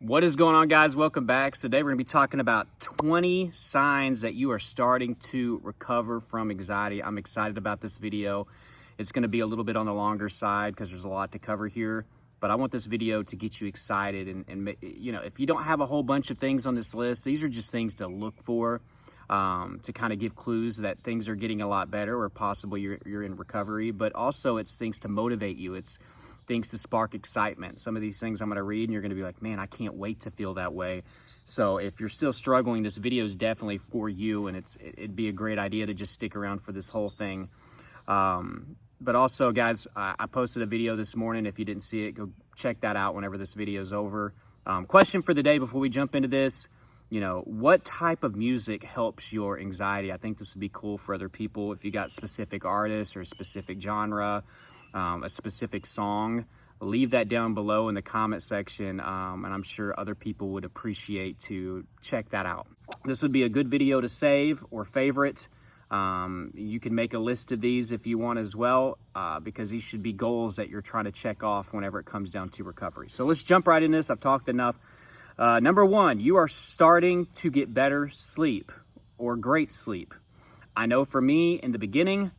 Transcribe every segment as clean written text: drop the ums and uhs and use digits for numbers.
What is going on, guys? Welcome back. So today we're going to be talking about 20 signs that you are starting to recover from anxiety. I'm excited about this video. It's going to be a little bit on the longer side because there's a lot to cover here, but I want this video to get you excited. And you know, if you don't have a whole bunch of things on this list, these are just things to look for, to kind of give clues that things are getting a lot better, or possibly you're in recovery. But also it's things to motivate you. It's things to spark excitement. Some of these things I'm going to read and you're going to be like, man, I can't wait to feel that way. So if you're still struggling, this video is definitely for you, and it'd be a great idea to just stick around for this whole thing. But also, guys, I posted a video this morning. If you didn't see it, go check that out whenever this video is over. Question for the day before we jump into this: you know, what type of music helps your anxiety? I think this would be cool for other people. If you got specific artists or a specific genre, a specific song, leave that down below in the comment section, and I'm sure other people would appreciate to check that out. This would be a good video to save or favorite. You can make a list of these if you want as well, because these should be goals that you're trying to check off whenever it comes down to recovery. So let's jump right in this. I've talked enough. Number one, you are starting to get better sleep or great sleep. I know for me in the beginning,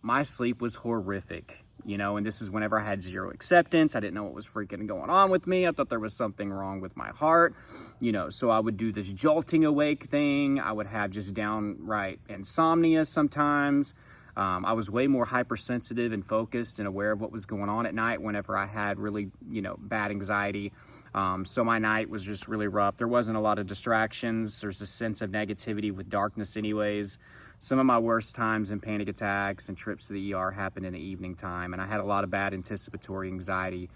my sleep was horrific, you know, and this is whenever I had zero acceptance. I didn't know what was freaking going on with me. I thought there was something wrong with my heart, you know, so I would do this jolting awake thing. I would have just downright insomnia sometimes. I was way more hypersensitive and focused and aware of what was going on at night whenever I had really, you know, bad anxiety. So my night was just really rough. There wasn't a lot of distractions. There's a sense of negativity with darkness anyways. Some of my worst times and panic attacks and trips to the ER happened in the evening time, and I had a lot of bad anticipatory anxiety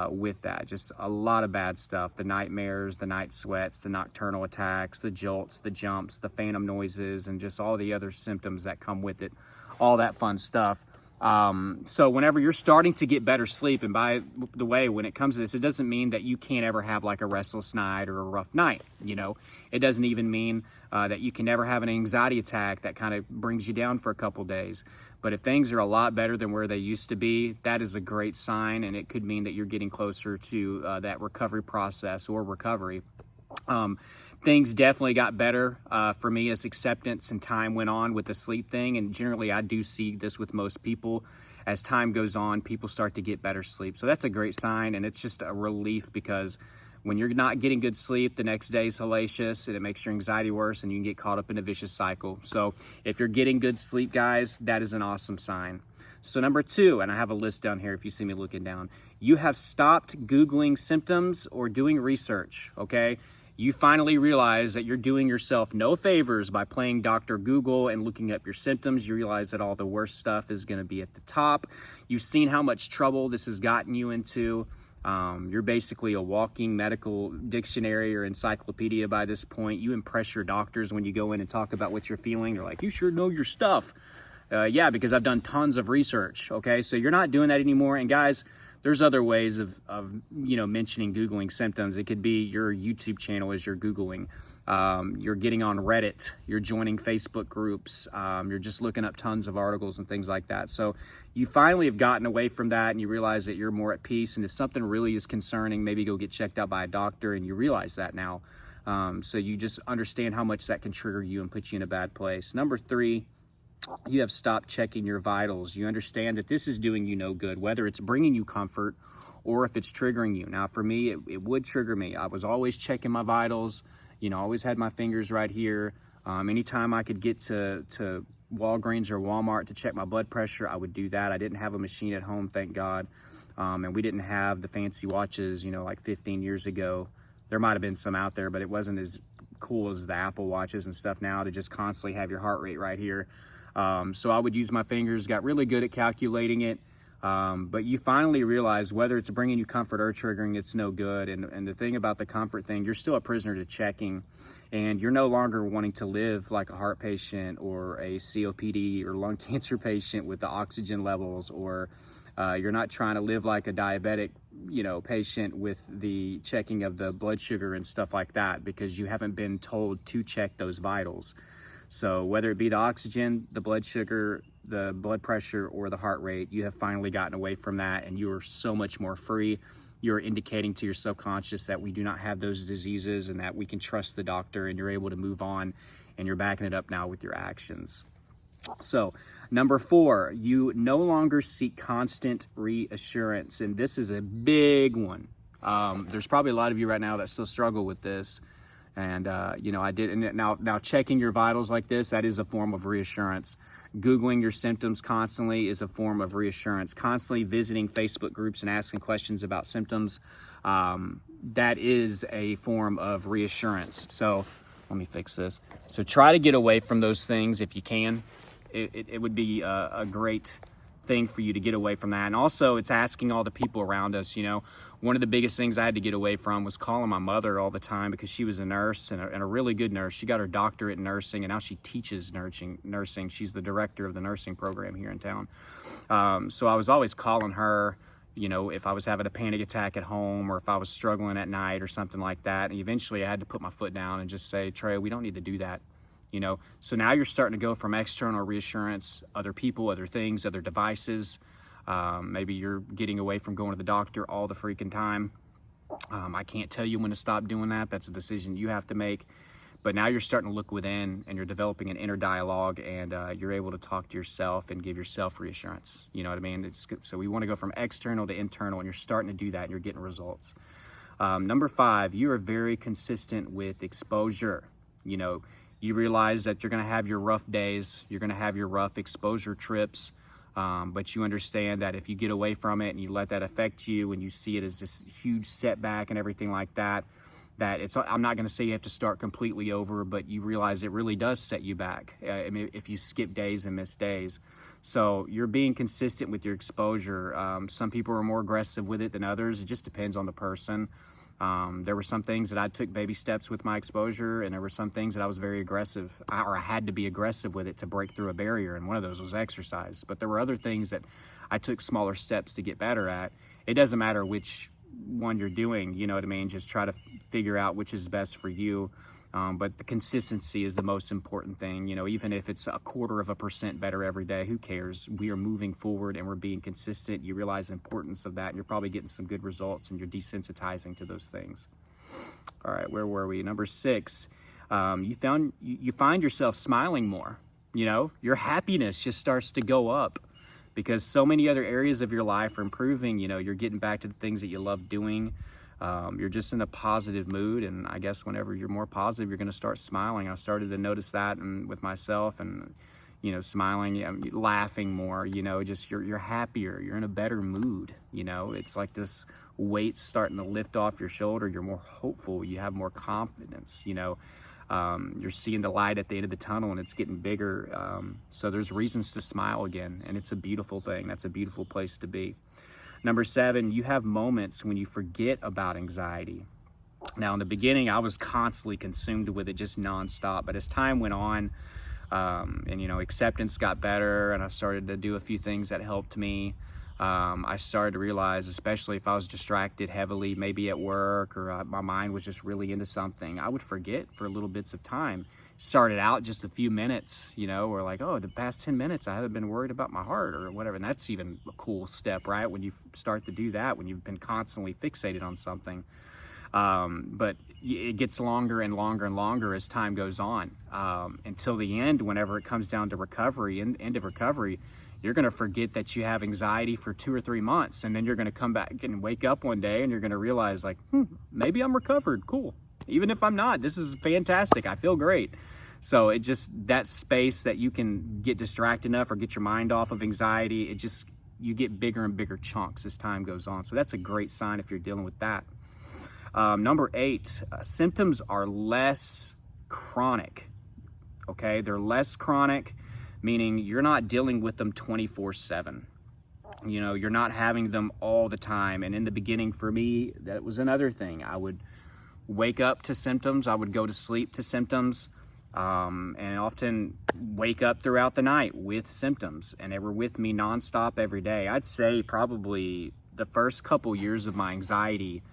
with that. Just a lot of bad stuff. The nightmares, the night sweats, the nocturnal attacks, the jolts, the jumps, the phantom noises, and just all the other symptoms that come with it. All that fun stuff. So whenever you're starting to get better sleep, and by the way, when it comes to this, it doesn't mean that you can't ever have like a restless night or a rough night, you know. It doesn't even mean that you can never have an anxiety attack that kind of brings you down for a couple days. But if things are a lot better than where they used to be, that is a great sign, and it could mean that you're getting closer to that recovery process or recovery. Things definitely got better for me as acceptance and time went on with the sleep thing. And generally, I do see this with most people. As time goes on, people start to get better sleep. So that's a great sign, and it's just a relief, because when you're not getting good sleep, the next day is hellacious, and it makes your anxiety worse, and you can get caught up in a vicious cycle. So if you're getting good sleep, guys, that is an awesome sign. So number two, and I have a list down here if you see me looking down, you have stopped Googling symptoms or doing research, okay? You finally realize that you're doing yourself no favors by playing Dr. Google and looking up your symptoms. You realize that all the worst stuff is going to be at the top. You've seen how much trouble this has gotten you into. You're basically a walking medical dictionary or encyclopedia by this point. You impress your doctors when you go in and talk about what you're feeling. They're like, you sure know your stuff. Yeah, because I've done tons of research. Okay, so you're not doing that anymore. And guys, there's other ways of you know, mentioning Googling symptoms. It could be your YouTube channel as you're Googling. You're getting on Reddit. You're joining Facebook groups. You're just looking up tons of articles and things like that. So you finally have gotten away from that, and you realize that you're more at peace. And if something really is concerning, maybe go get checked out by a doctor, and you realize that now. So you just understand how much that can trigger you and put you in a bad place. Number three, you have stopped checking your vitals. You understand that this is doing you no good, whether it's bringing you comfort or if it's triggering you. Now, for me, it would trigger me. I was always checking my vitals, you know, always had my fingers right here. Anytime I could get to Walgreens or Walmart to check my blood pressure, I would do that. I didn't have a machine at home, thank God. And we didn't have the fancy watches, you know, like 15 years ago. There might have been some out there, but it wasn't as cool as the Apple watches and stuff now to just constantly have your heart rate right here. So I would use my fingers, got really good at calculating it. But you finally realize whether it's bringing you comfort or triggering, it's no good. And the thing about the comfort thing, you're still a prisoner to checking, and you're no longer wanting to live like a heart patient or a COPD or lung cancer patient with the oxygen levels, or you're not trying to live like a diabetic, you know, patient with the checking of the blood sugar and stuff like that, because you haven't been told to check those vitals. So whether it be the oxygen, the blood sugar, the blood pressure, or the heart rate, you have finally gotten away from that, and you are so much more free. you're indicating to your subconscious that we do not have those diseases and that we can trust the doctor, and you're able to move on, and you're backing it up now with your actions. So number 4, you no longer seek constant reassurance. And this is a big one. There's probably a lot of you right now that still struggle with this. And, I did. And now checking your vitals like this, that is a form of reassurance. Googling your symptoms constantly is a form of reassurance. Constantly visiting Facebook groups and asking questions about symptoms, that is a form of reassurance. So let me fix this. So try to get away from those things if you can. It would be a great thing for you to get away from that. And also, it's asking all the people around us. One of the biggest things I had to get away from was calling my mother all the time, because she was a nurse and a really good nurse. She got her doctorate in nursing, and now she teaches nursing. She's the director of the nursing program here in town. So I was always calling her, if I was having a panic attack at home, or if I was struggling at night or something like that. And eventually I had to put my foot down and just say, Trey, we don't need to do that. So now you're starting to go from external reassurance, other people, other things, other devices. Maybe you're getting away from going to the doctor all the freaking time. I can't tell you when to stop doing that. That's a decision you have to make. But now you're starting to look within, and you're developing an inner dialogue, and you're able to talk to yourself and give yourself reassurance. You know what I mean? So we want to go from external to internal, and you're starting to do that, and you're getting results. Number 5, you are very consistent with exposure. You realize that you're going to have your rough days, you're going to have your rough exposure trips, but you understand that if you get away from it and you let that affect you, and you see it as this huge setback and everything like that, I'm not going to say you have to start completely over, but you realize it really does set you back if you skip days and miss days. So you're being consistent with your exposure. Some people are more aggressive with it than others. It just depends on the person. There were some things that I took baby steps with my exposure, and there were some things that I was very aggressive, or I had to be aggressive with it to break through a barrier, and one of those was exercise. But there were other things that I took smaller steps to get better at. It doesn't matter which one you're doing, you know what I mean? Just try to figure out which is best for you. But the consistency is the most important thing. Even if it's 0.25% better every day, who cares? We are moving forward and we're being consistent. You realize the importance of that, and you're probably getting some good results, and you're desensitizing to those things. All right, where were we? Number 6, you find yourself smiling more. Your happiness just starts to go up, because so many other areas of your life are improving. You're getting back to the things that you love doing. You're just in a positive mood, and I guess whenever you're more positive, you're going to start smiling. I started to notice that with myself, and smiling, laughing more. Just you're happier. You're in a better mood. It's like this weight's starting to lift off your shoulder. You're more hopeful. You have more confidence. You're seeing the light at the end of the tunnel, and it's getting bigger. So there's reasons to smile again, and it's a beautiful thing. That's a beautiful place to be. Number 7, you have moments when you forget about anxiety. Now, in the beginning, I was constantly consumed with it, just nonstop. But as time went on, and acceptance got better, and I started to do a few things that helped me, I started to realize, especially if I was distracted heavily, maybe at work, or my mind was just really into something, I would forget for little bits of time. Started out just a few minutes, or like, the past 10 minutes I haven't been worried about my heart or whatever. And that's even a cool step, right? When you start to do that, when you've been constantly fixated on something. But it gets longer and longer and longer as time goes on, until the end. Whenever it comes down to recovery, end of recovery, you're going to forget that you have anxiety for 2 or 3 months. And then you're going to come back and wake up one day, and you're going to realize, like, maybe I'm recovered. Cool. Even if I'm not, this is fantastic. I feel great. So it just, that space that you can get distracted enough or get your mind off of anxiety, you get bigger and bigger chunks as time goes on. So that's a great sign if you're dealing with that. Number 8, symptoms are less chronic. Okay, they're less chronic, meaning you're not dealing with them 24/7. You're not having them all the time. And in the beginning, for me, that was another thing. I would wake up to symptoms. I would go to sleep to symptoms, and often wake up throughout the night with symptoms, and they were with me nonstop every day. I'd say probably the first couple years of my anxiety,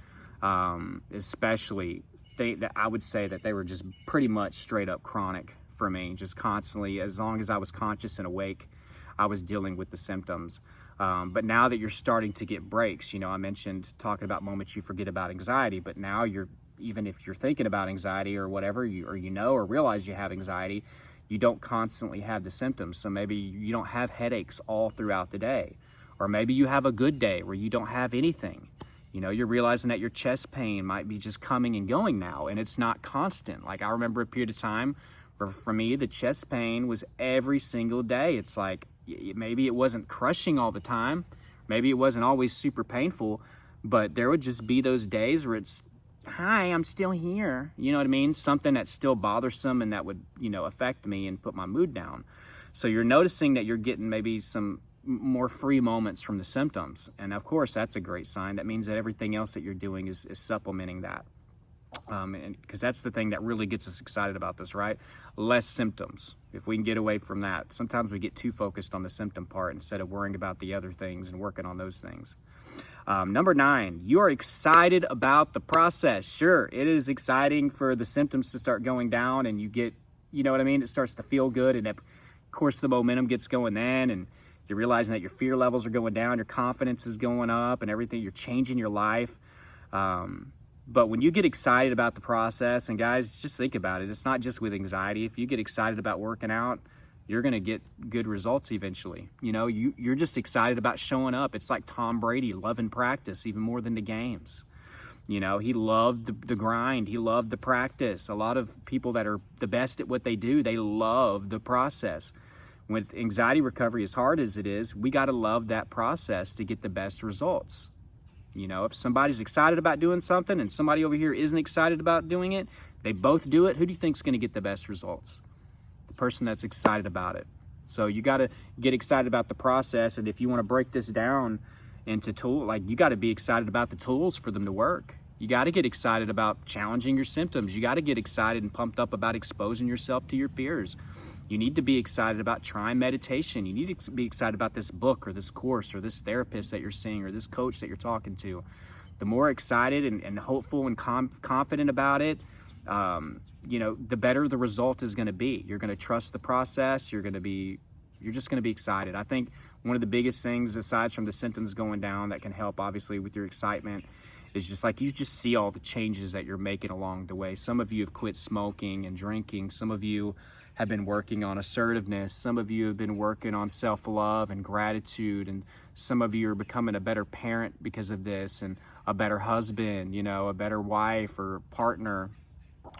especially, I would say that they were just pretty much straight up chronic for me. Just constantly, as long as I was conscious and awake, I was dealing with the symptoms. But now that you're starting to get breaks, I mentioned talking about moments you forget about anxiety, but now even if you're thinking about anxiety or whatever, or realize you have anxiety, you don't constantly have the symptoms. So maybe you don't have headaches all throughout the day, or maybe you have a good day where you don't have anything. You're realizing that your chest pain might be just coming and going now, and it's not constant. Like, I remember a period of time for me, the chest pain was every single day. It's like, maybe it wasn't crushing all the time. Maybe it wasn't always super painful, but there would just be those days where it's, hi, I'm still here. You know what I mean? Something that's still bothersome and that would, affect me and put my mood down. So you're noticing that you're getting maybe some more free moments from the symptoms. And of course, that's a great sign. That means that everything else that you're doing is supplementing that. And because that's the thing that really gets us excited about this, right? Less symptoms. If we can get away from that. Sometimes we get too focused on the symptom part instead of worrying about the other things and working on those things. Number 9, you are excited about the process. Sure, it is exciting for the symptoms to start going down and you get, it starts to feel good. And of course, the momentum gets going then, and you're realizing that your fear levels are going down, your confidence is going up and everything. You're changing your life. But when you get excited about the process, and guys, just think about it. It's not just with anxiety. If you get excited about working out, you're going to get good results eventually. You're just excited about showing up. It's like Tom Brady loving practice even more than the games. He loved the grind. He loved the practice. A lot of people that are the best at what they do, they love the process. With anxiety recovery, as hard as it is, we got to love that process to get the best results. If somebody's excited about doing something and somebody over here isn't excited about doing it, they both do it, who do you think is going to get the best results? The person that's excited about it. So you got to get excited about the process. And if you want to break this down into you got to be excited about the tools for them to work. You got to get excited about challenging your symptoms. You got to get excited and pumped up about exposing yourself to your fears. You need to be excited about trying meditation. You need to be excited about this book or this course or this therapist that you're seeing or this coach that you're talking to. The more excited and hopeful and confident about it, the better the result is going to be. You're going to trust the process. You're just going to be excited. I think one of the biggest things, aside from the symptoms going down, that can help obviously with your excitement is just like you just see all the changes that you're making along the way. Some of you have quit smoking and drinking. Some of you have been working on assertiveness. Some of you have been working on self-love and gratitude. And some of you are becoming a better parent because of this, and a better husband, a better wife or partner.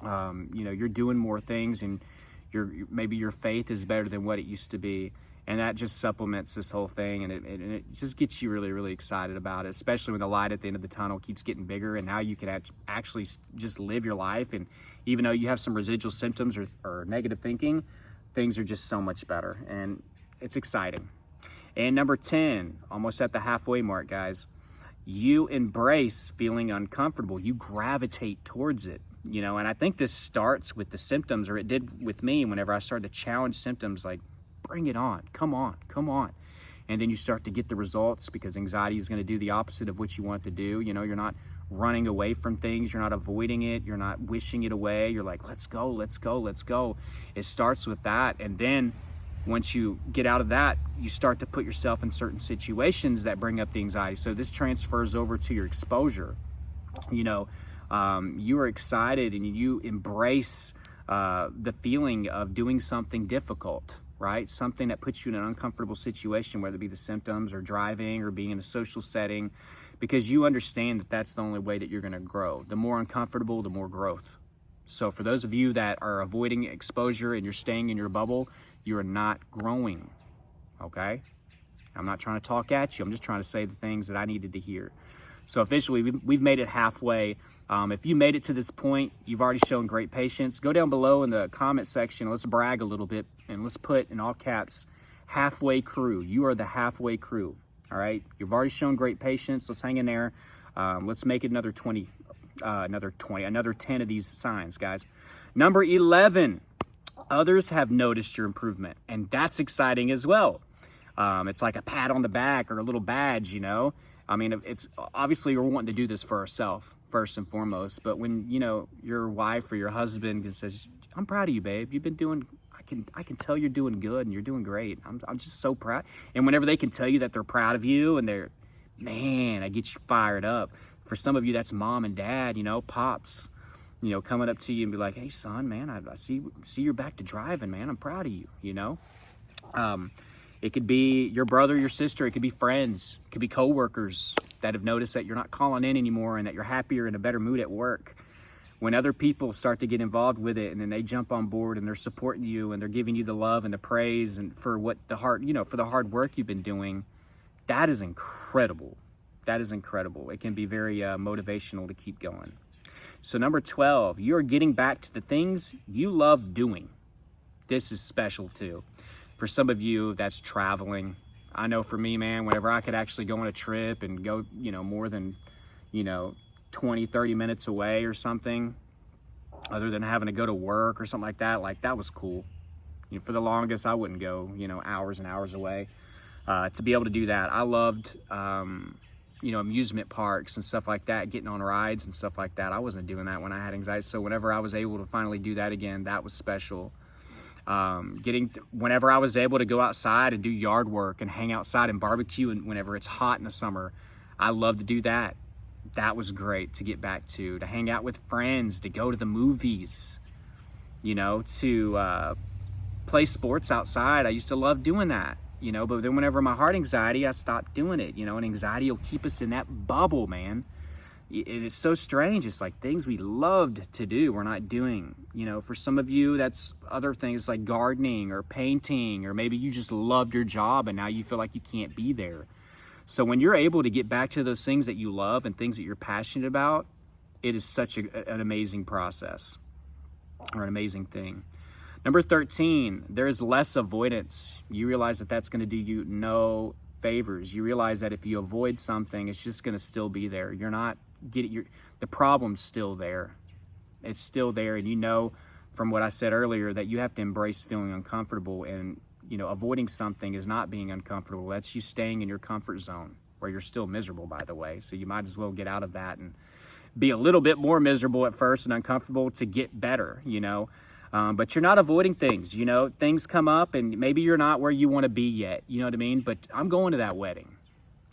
You're doing more things, and maybe your faith is better than what it used to be. And that just supplements this whole thing, and it just gets you really, really excited about it, especially when the light at the end of the tunnel keeps getting bigger, and now you can actually just live your life. And even though you have some residual symptoms or negative thinking, things are just so much better, and it's exciting. And number 10, almost at the halfway mark, guys, you embrace feeling uncomfortable. You gravitate towards it, and I think this starts with the symptoms, or it did with me whenever I started to challenge symptoms, like, bring it on, come on. And then you start to get the results, because anxiety is going to do the opposite of what you want to do. You're not running away from things. You're not avoiding it. You're not wishing it away. You're like, let's go. It starts with that. And then once you get out of that, you start to put yourself in certain situations that bring up the anxiety. So this transfers over to your exposure. You are excited and you embrace the feeling of doing something difficult, right? Something that puts you in an uncomfortable situation, whether it be the symptoms or driving or being in a social setting, because you understand that that's the only way that you're going to grow. The more uncomfortable, the more growth. So for those of you that are avoiding exposure and you're staying in your bubble, you're not growing, okay? I'm not trying to talk at you. I'm just trying to say the things that I needed to hear. So officially, we've made it halfway. If you made it to this point, you've already shown great patience. Go down below in the comment section. Let's brag a little bit, and let's put in all caps, halfway crew. You are the halfway crew, all right? You've already shown great patience. Let's hang in there. Let's make it another 10 of these signs, guys. Number 11, others have noticed your improvement, and that's exciting as well. It's like a pat on the back or a little badge, I mean, it's obviously we're wanting to do this for ourselves first and foremost, but when, your wife or your husband says, I'm proud of you, babe. You've been doing, I can tell you're doing good and you're doing great. I'm just so proud. And whenever they can tell you that they're proud of you and man, I get you fired up. For some of you, that's mom and dad, pops, coming up to you and be like, hey son, man, I see you're back to driving, man. I'm proud of you, It could be your brother, your sister. It could be friends. It could be coworkers that have noticed that you're not calling in anymore and that you're happier in a better mood at work. When other people start to get involved with it and then they jump on board and they're supporting you and they're giving you the love and the praise and for what for the hard work you've been doing, that is incredible. That is incredible. It can be very motivational to keep going. So number 12, you're getting back to the things you love doing. This is special too. For some of you, that's traveling. I know for me, man, whenever I could actually go on a trip and go, more than, 20, 30 minutes away or something, other than having to go to work or something like that was cool. For the longest, I wouldn't go, hours and hours away. To be able to do that, I loved, amusement parks and stuff like that, getting on rides and stuff like that. I wasn't doing that when I had anxiety. So whenever I was able to finally do that again, that was special. Whenever I was able to go outside and do yard work and hang outside and barbecue, and whenever it's hot in the summer, I love to do that. That was great to get back to hang out with friends, to go to the movies, to play sports outside. I used to love doing that, but then whenever my heart anxiety, I stopped doing it, and anxiety will keep us in that bubble, man. It's so strange. It's like things we loved to do, we're not doing. For some of you, that's other things like gardening or painting, or maybe you just loved your job and now you feel like you can't be there. So when you're able to get back to those things that you love and things that you're passionate about, it is such an amazing process, or an amazing thing. Number 13, there is less avoidance. You realize that that's going to do you no favors. You realize that if you avoid something, it's just going to still be there. The problem's still there. It's still there. And from what I said earlier, that you have to embrace feeling uncomfortable, and avoiding something is not being uncomfortable. That's you staying in your comfort zone, where you're still miserable, by the way. So you might as well get out of that and be a little bit more miserable at first and uncomfortable to get better, but you're not avoiding things. Things come up and maybe you're not where you want to be yet, you know what I mean? But I'm going to that wedding,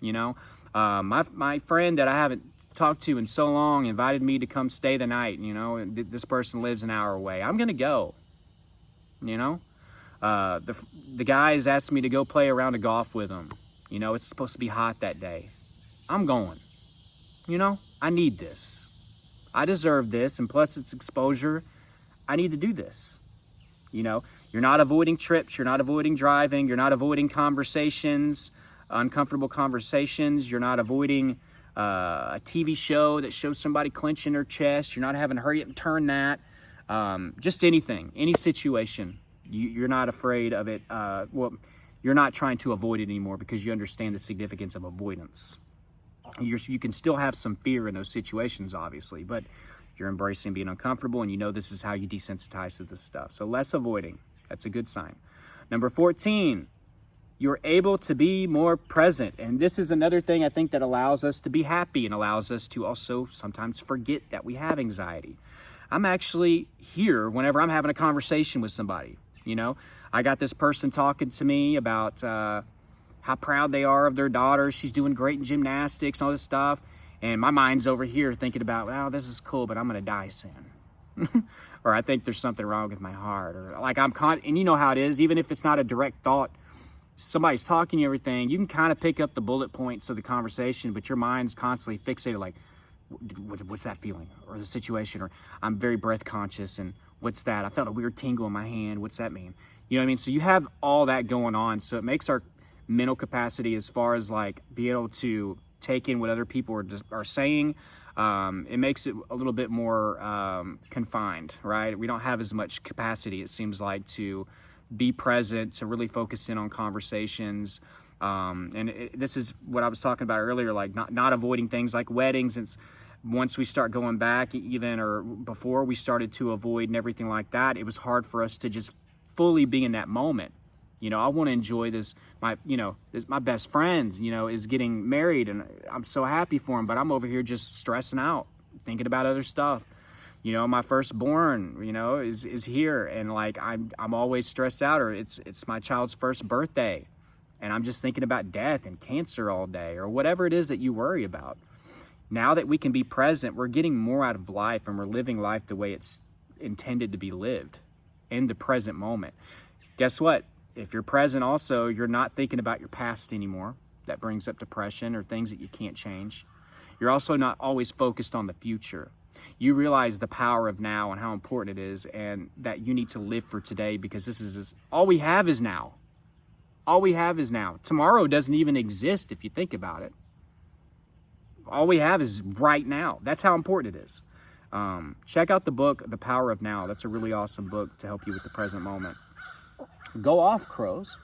my friend that I haven't talked to in so long invited me to come stay the night, and this person lives an hour away. I'm going to go, the guys asked me to go play a round of golf with them. It's supposed to be hot that day. I'm going, I need this. I deserve this. And plus it's exposure. I need to do this. You're not avoiding trips. You're not avoiding driving. You're not avoiding conversations, uncomfortable conversations. You're not avoiding a TV show that shows somebody clenching their chest. You're not having to hurry up and turn that. Just anything, any situation. You're not afraid of it. You're not trying to avoid it anymore because you understand the significance of avoidance. You can still have some fear in those situations, obviously, but you're embracing being uncomfortable, and this is how you desensitize to this stuff. So less avoiding. That's a good sign. Number 14, you're able to be more present. And this is another thing I think that allows us to be happy and allows us to also sometimes forget that we have anxiety. I'm actually here whenever I'm having a conversation with somebody. I got this person talking to me about how proud they are of their daughter. She's doing great in gymnastics and all this stuff. And my mind's over here thinking about, wow, this is cool, but I'm going to die soon. Or I think there's something wrong with my heart. Or like and you know how it is, even if it's not a direct thought, somebody's talking you everything, you can kind of pick up the bullet points of the conversation, but your mind's constantly fixated like, what's that feeling? Or the situation, or I'm very breath conscious, and what's that? I felt a weird tingle in my hand. What's that mean? You know what I mean? So you have all that going on. So it makes our mental capacity, as far as like being able to take in what other people are saying, it makes it a little bit more confined, right? We don't have as much capacity, it seems like, to be present, to really focus in on conversations. This is what I was talking about earlier, like not avoiding things like weddings. It's once we start going back, even, or before we started to avoid and everything like that, it was hard for us to just fully be in that moment. I want to enjoy this. My best friend, is getting married, and I'm so happy for him, but I'm over here just stressing out, thinking about other stuff. You know, my firstborn, you know, is here, and like I'm always stressed out, or it's my child's first birthday, and I'm just thinking about death and cancer all day, or whatever it is that you worry about. Now that we can be present, we're getting more out of life, and we're living life the way it's intended to be lived in the present moment. Guess what? If you're present also, you're not thinking about your past anymore. That brings up depression or things that you can't change. You're also not always focused on the future. You realize the power of now and how important it is, and that you need to live for today, because this is all we have is now. All we have is now. Tomorrow doesn't even exist if you think about it. All we have is right now. That's how important it is. Check out the book, The Power of Now. That's a really awesome book to help you with the present moment. Go off, crows.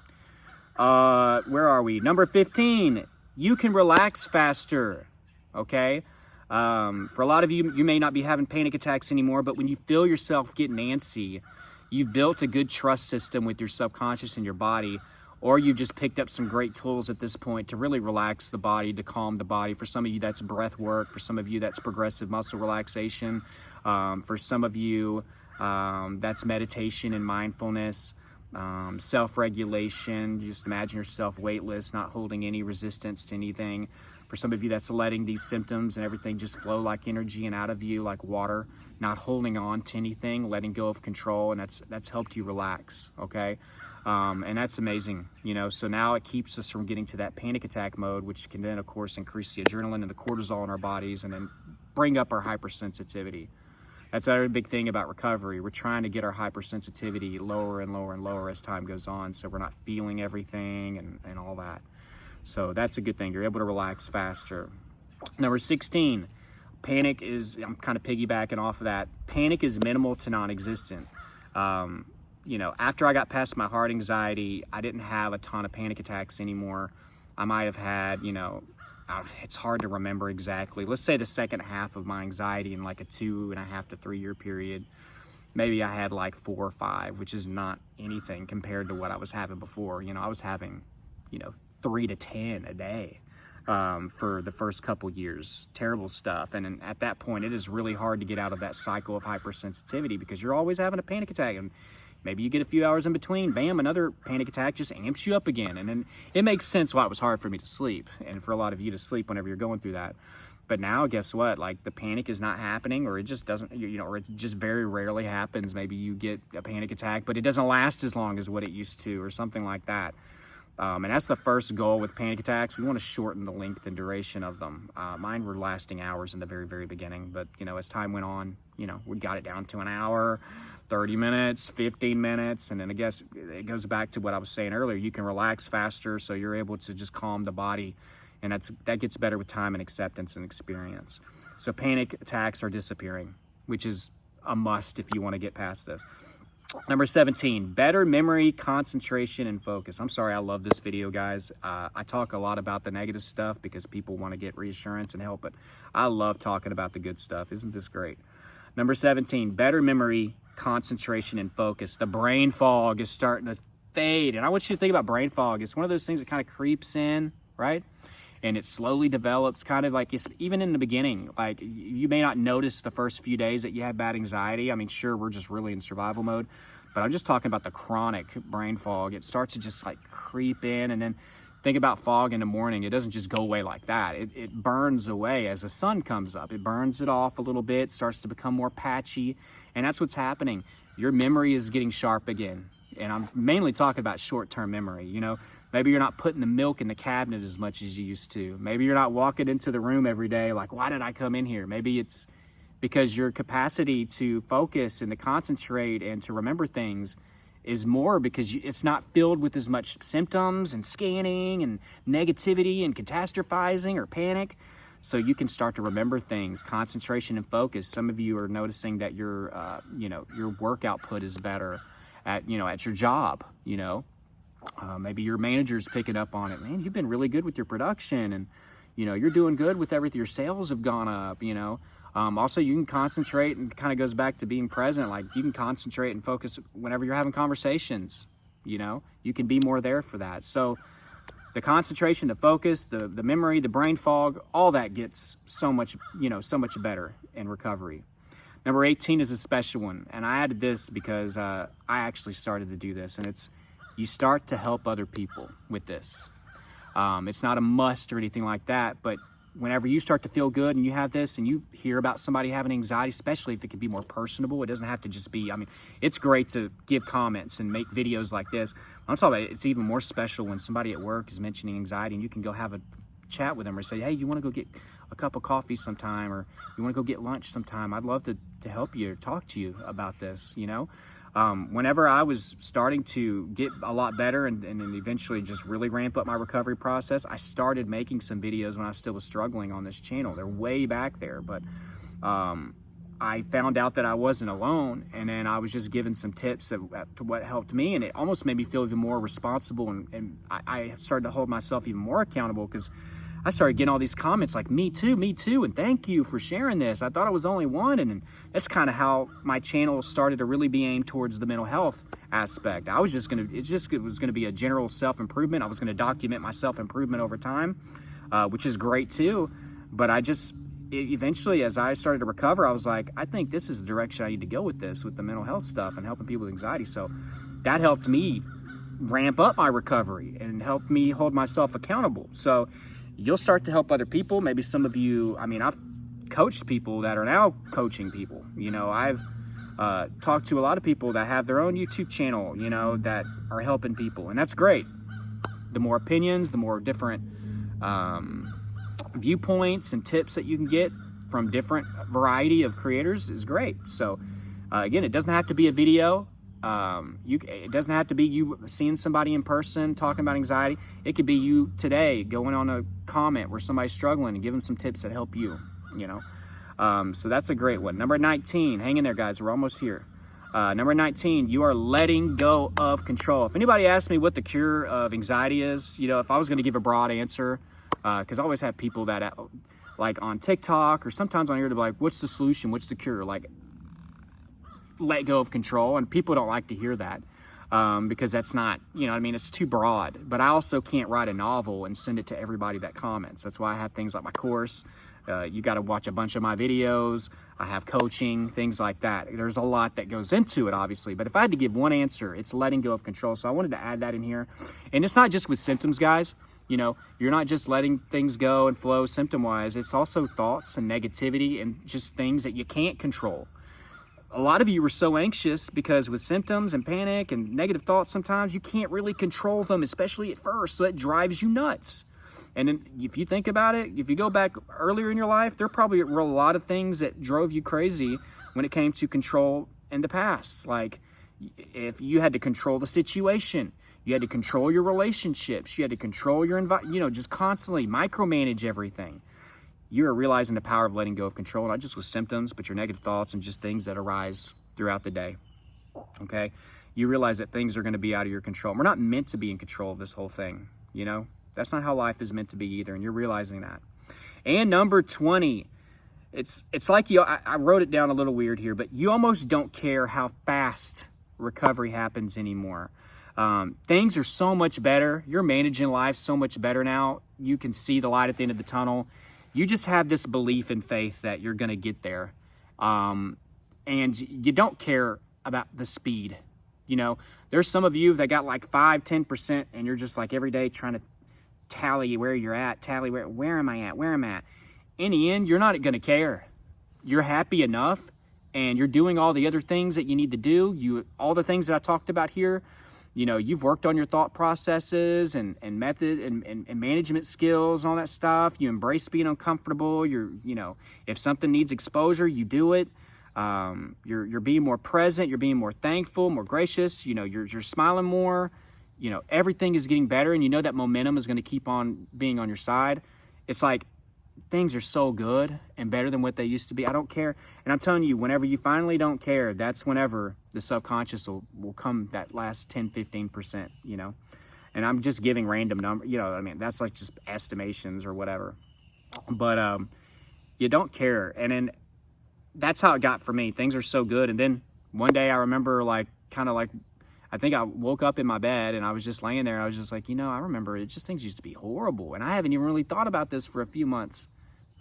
Where are we? Number 15, you can relax faster, okay? For a lot of you, you may not be having panic attacks anymore, but when you feel yourself getting antsy, you've built a good trust system with your subconscious and your body, or you've just picked up some great tools at this point to really relax the body, to calm the body. For some of you, that's breath work. For some of you, that's progressive muscle relaxation. For some of you, that's meditation and mindfulness. Self-regulation. Just imagine yourself weightless, not holding any resistance to anything. For some of you, that's letting these symptoms and everything just flow like energy and out of you like water, not holding on to anything, letting go of control, and that's helped you relax, okay? And that's amazing, you know. So now it keeps us from getting to that panic attack mode, which can then, of course, increase the adrenaline and the cortisol in our bodies, and then bring up our hypersensitivity. That's another big thing about recovery. We're trying to get our hypersensitivity lower and lower and lower as time goes on, so we're not feeling everything and all that. So that's a good thing. You're able to relax faster. Number 16, panic is, I'm kind of piggybacking off of that. Panic is minimal to non-existent. You know, after I got past my heart anxiety, I didn't have a ton of panic attacks anymore. I might have had, you know, it's hard to remember exactly. Let's say the second half of my anxiety in like a 2.5 to 3 year period, maybe I had like 4 or 5, which is not anything compared to what I was having before. You know, I was having, you know, 3 to 10 a day for the first couple years. Terrible stuff. And at that point, it is really hard to get out of that cycle of hypersensitivity, because you're always having a panic attack. And maybe you get a few hours in between, bam, another panic attack just amps you up again. And then it makes sense why it was hard for me to sleep, and for a lot of you to sleep whenever you're going through that. But now, guess what? Like, the panic is not happening, or it just doesn't, you know, or it just very rarely happens. Maybe you get a panic attack, but it doesn't last as long as what it used to, or something like that. And that's the first goal with panic attacks. We want to shorten the length and duration of them. Mine were lasting hours in the very, very beginning, but, you know, as time went on, you know, we got it down to an hour, 30 minutes, 15 minutes. And then I guess it goes back to what I was saying earlier. You can relax faster, so you're able to just calm the body. And that gets better with time and acceptance and experience. So panic attacks are disappearing, which is a must if you want to get past this. Number 17, better memory, concentration, and focus. I'm sorry, I love this video, guys. I talk a lot about the negative stuff because people want to get reassurance and help, but I love talking about the good stuff. Isn't this great? Number 17, better memory, concentration, and focus. The brain fog is starting to fade. And I want you to think about brain fog. It's one of those things that kind of creeps in, right? And it slowly develops, kind of like, it's even in the beginning. Like, you may not notice the first few days that you have bad anxiety. I mean, sure, we're just really in survival mode, but I'm just talking about the chronic brain fog. It starts to just like creep in, and then think about fog in the morning. It doesn't just go away like that. It burns away as the sun comes up. It burns it off a little bit, starts to become more patchy, and that's what's happening. Your memory is getting sharp again. And I'm mainly talking about short-term memory, you know. Maybe you're not putting the milk in the cabinet as much as you used to. Maybe you're not walking into the room every day like, why did I come in here? Maybe it's because your capacity to focus and to concentrate and to remember things is more, because it's not filled with as much symptoms and scanning and negativity and catastrophizing or panic. So you can start to remember things, concentration and focus. Some of you are noticing that your work output is better at your job, you know. Maybe your manager's picking up on it. Man, you've been really good with your production, and, you know, you're doing good with everything. Your sales have gone up, you know. Also, you can concentrate, and it kind of goes back to being present. Like, you can concentrate and focus whenever you're having conversations, you know. You can be more there for that. So the concentration, the focus, the memory, the brain fog, all that gets so much better in recovery. Number 18 is a special one, and I added this because I actually started to do this, and it's you start to help other people with this. It's not a must or anything like that, but whenever you start to feel good and you have this and you hear about somebody having anxiety, especially if it can be more personable, it doesn't have to just be, I mean, it's great to give comments and make videos like this. I'm talking about it's even more special when somebody at work is mentioning anxiety and you can go have a chat with them or say, hey, you want to go get a cup of coffee sometime, or you want to go get lunch sometime? I'd love to help you or talk to you about this, you know? Whenever I was starting to get a lot better and then eventually just really ramp up my recovery process, I started making some videos when I still was struggling on this channel. They're way back there, but I found out that I wasn't alone, and then I was just giving some tips to what helped me, and it almost made me feel even more responsible, and I started to hold myself even more accountable because I started getting all these comments like, me too, and thank you for sharing this. I thought I was the only one, and that's kind of how my channel started to really be aimed towards the mental health aspect. I was just it was gonna be a general self-improvement. I was gonna document my self-improvement over time, which is great too. But eventually, as I started to recover, I was like, I think this is the direction I need to go with this, with the mental health stuff and helping people with anxiety. So that helped me ramp up my recovery and helped me hold myself accountable. So you'll start to help other people. Maybe some of you, I mean, I've coached people that are now coaching people. You know, I've talked to a lot of people that have their own YouTube channel, you know, that are helping people. And that's great. The more opinions, the more different viewpoints and tips that you can get from different variety of creators is great. So again, it doesn't have to be a video. It doesn't have to be you seeing somebody in person talking about anxiety. It could be you today going on a comment where somebody's struggling and give them some tips that help you, you know. So that's a great one. Number 19, hang in there, guys. We're almost here. Number 19, you are letting go of control. If anybody asks me what the cure of anxiety is, you know, if I was going to give a broad answer, because I always have people that like on TikTok or sometimes on here, they're like, what's the solution? What's the cure? Like, let go of control, and people don't like to hear that because that's not, you know what I mean, it's too broad. But I also can't write a novel and send it to everybody that comments. That's why I have things like my course. You got to watch a bunch of my videos. I have coaching, things like that. There's a lot that goes into it, obviously, but if I had to give one answer, it's letting go of control. So I wanted to add that in here. And it's not just with symptoms, guys. You know, you're not just letting things go and flow symptom wise. It's also thoughts and negativity and just things that you can't control. A lot of you were so anxious because with symptoms and panic and negative thoughts, sometimes you can't really control them, especially at first. So it drives you nuts. And then if you think about it, if you go back earlier in your life, there probably were a lot of things that drove you crazy when it came to control in the past. Like if you had to control the situation, you had to control your relationships, you had to control your environment, you know, just constantly micromanage everything. You are realizing the power of letting go of control, not just with symptoms, but your negative thoughts and just things that arise throughout the day, okay? You realize that things are gonna be out of your control. We're not meant to be in control of this whole thing, you know? That's not how life is meant to be either, and you're realizing that. And number 20, it's like I wrote it down a little weird here, but you almost don't care how fast recovery happens anymore. Things are so much better. You're managing life so much better now. You can see the light at the end of the tunnel. You just have this belief and faith that you're going to get there. And you don't care about the speed. You know, there's some of you that got like 5-10% and you're just like every day trying to tally where you're at, where am I at? In the end, you're not going to care. You're happy enough and you're doing all the other things that you need to do. All the things that I talked about here, you know, you've worked on your thought processes and method and management skills and all that stuff. You embrace being uncomfortable. You know, if something needs exposure, you do it. You're being more present. You're being more thankful, more gracious. You know, you're smiling more. You know, everything is getting better, and you know that momentum is going to keep on being on your side. It's like things are so good and better than what they used to be. I don't care. And I'm telling you, whenever you finally don't care, that's whenever the subconscious will come that last 10-15%, you know. And I'm just giving random numbers, you know, I mean, that's like just estimations or whatever. But you don't care. And then that's how it got for me. Things are so good. And then one day I remember I think I woke up in my bed and I was just laying there. I was just like, you know, I remember things used to be horrible. And I haven't even really thought about this for a few months.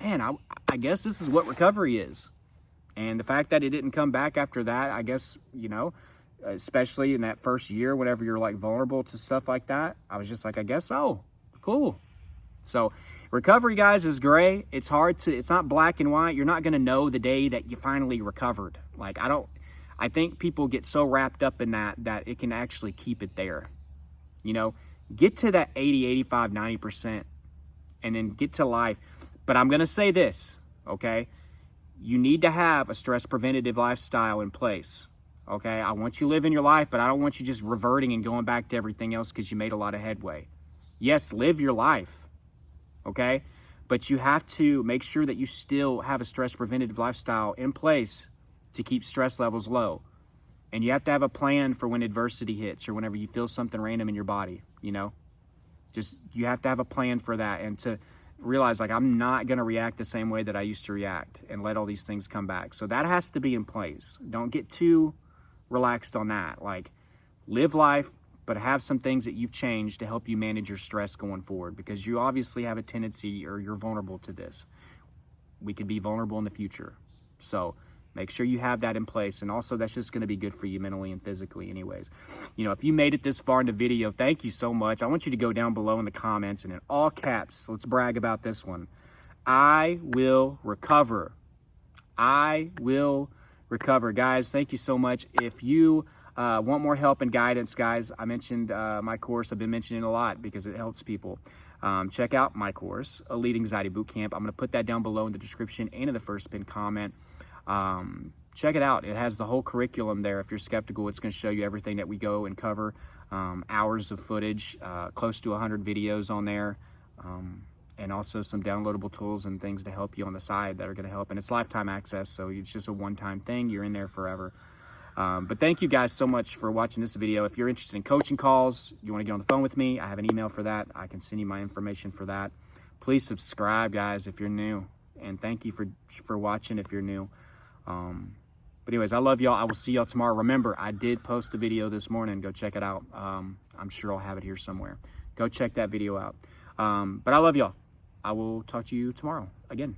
Man, I guess this is what recovery is. And the fact that it didn't come back after that, I guess, you know, especially in that first year, whenever you're like vulnerable to stuff like that, I was just like, I guess so. Cool. So recovery, guys, is gray. It's hard to, it's not black and white. You're not going to know the day that you finally recovered. Like, I think people get so wrapped up in that it can actually keep it there. You know, get to that 80, 85, 90%, and then get to life. But I'm going to say this, okay? You need to have a stress preventative lifestyle in place. Okay, I want you living your life, but I don't want you just reverting and going back to everything else because you made a lot of headway. Yes, live your life, okay? But you have to make sure that you still have a stress preventative lifestyle in place to keep stress levels low. And you have to have a plan for when adversity hits or whenever you feel something random in your body, you know? Just, you have to have a plan for that and to realize, like, I'm not going to react the same way that I used to react and let all these things come back. So that has to be in place. Don't get too relaxed on that. Like, live life, but have some things that you've changed to help you manage your stress going forward, because you obviously have a tendency, or you're vulnerable to this. We could be vulnerable in the future. So make sure you have that in place. And also, that's just going to be good for you mentally and physically anyways. You know, if you made it this far in the video, thank you so much. I want you to go down below in the comments and in all caps, let's brag about this one. I will recover. I will recover. Guys, thank you so much. If you want more help and guidance, guys, I mentioned my course. I've been mentioning it a lot because it helps people. Check out my course, Elite Anxiety Bootcamp. I'm going to put that down below in the description and in the first pinned comment. Check it out. It has the whole curriculum there. If you're skeptical, it's going to show you everything that we go and cover. Hours of footage, close to 100 videos on there. And also some downloadable tools and things to help you on the side that are going to help. And it's lifetime access, so it's just a one-time thing. You're in there forever. But thank you guys so much for watching this video. If you're interested in coaching calls, you want to get on the phone with me, I have an email for that. I can send you my information for that. Please subscribe, guys, if you're new. And thank you for watching if you're new. But anyways, I love y'all. I will see y'all tomorrow. Remember, I did post a video this morning. Go check it out. I'm sure I'll have it here somewhere. Go check that video out. But I love y'all. I will talk to you tomorrow again.